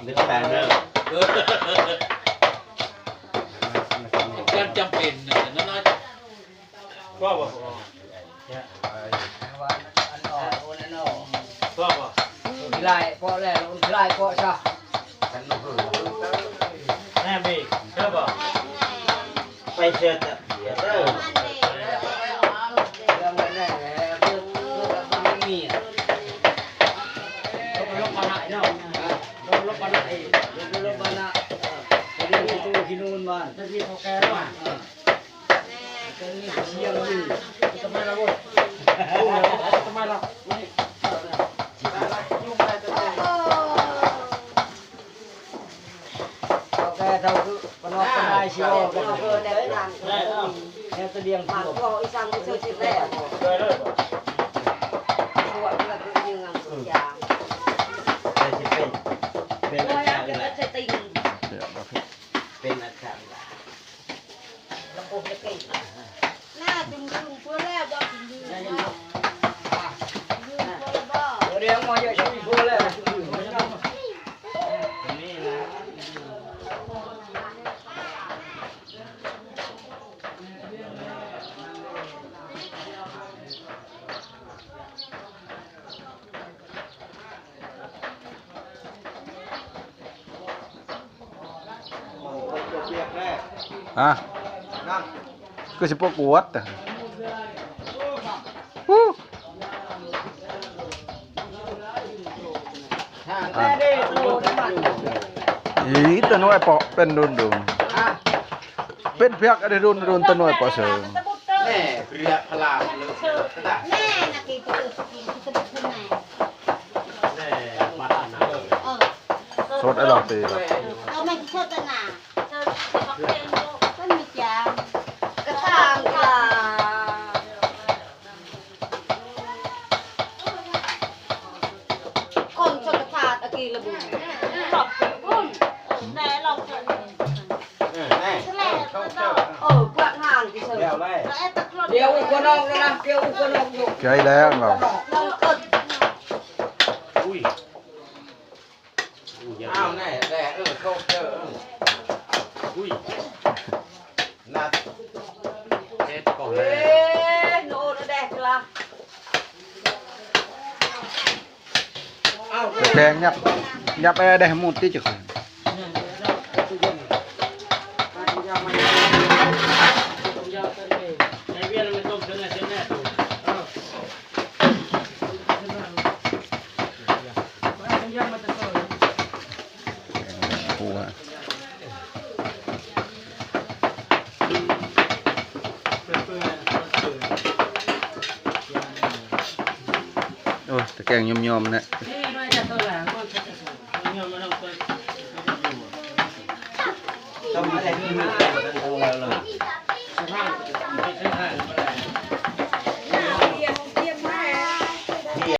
นึกแต่เนอะการจำเป็นนั่นน้อยว่าบ่ว่าบ่ไล่เพราะแล้วไล่เพราะซะ แม่บีเชื่อบ่ไปเชิญแต่เดี๋ยวเด้อ เรื่องนั้นแหละเพื่อไม่มีลบมาหน่อยเนาะลบมาหน่อยลบมาหน่อยเรื่องที่ตู้ที่นู่นบ้านถ้าที่เขาแก่บ้านเชียงอยู่ทำไมล่ะบุญทำไมล่ะแกเท่าคือปนอกปนายชิวก็ได้นานแค่ตะเลียงผ่านก็อีสังก็เชื่อชิดแล้วตัวเพื่อนเป็นยังไงยา แต่จะเป็นอาจารย์ละ ติง เป็นอาจารย์ละ แล้วโอ้ยเก่ง หน้าจุ่มเพื่อแล้วบ่ถึงยืนบ่ เรียงมาเยอะช่วยพูดเลย นี่นะเปียกแรก อ่ะ นั่ง ก็สิปกวดอ่ะฮู้ แม่ได้โตได้มัน อีตะน้อยเปาะเป็นดุนดุนเป็นเพียกอะไรดุนดุนตะน้อยเปาะเสริม แม่เรียพลาเลยกระดาษ แม่น่ะกี่ตัวกินคือสะดุดขึ้นมา แม่มาหนา สดไอ้ดอกตี เอาแม่ที่เชิดตนาเชิดบักเตงโลกก็มีจางกระทางกะคนชนกระทาตะกี้ระบุตอบคุณแต่เราเจอ แม่เข้าเจ้า เปลือกห่างที่เสริม แล้วแม่ เดี๋ยวอุปนองนะเดี๋ยวอุปนองอยู่ ใจแล้วเรา เราเกิด อุ้ย อ้าวแน่แน่เข้าเจ้า อุ้ย นัด เฮ็ดก่อนเลย โน่นแดกละ แดงยับยับไอ้ได้หมดที่จะขึ้น ในเวียนมันต้มเส้นแน่เส้นแน่ดู หัวโอ้ตะแกงยมๆนะ ต้องมาได้ที่นี่ต้องแล้วเลย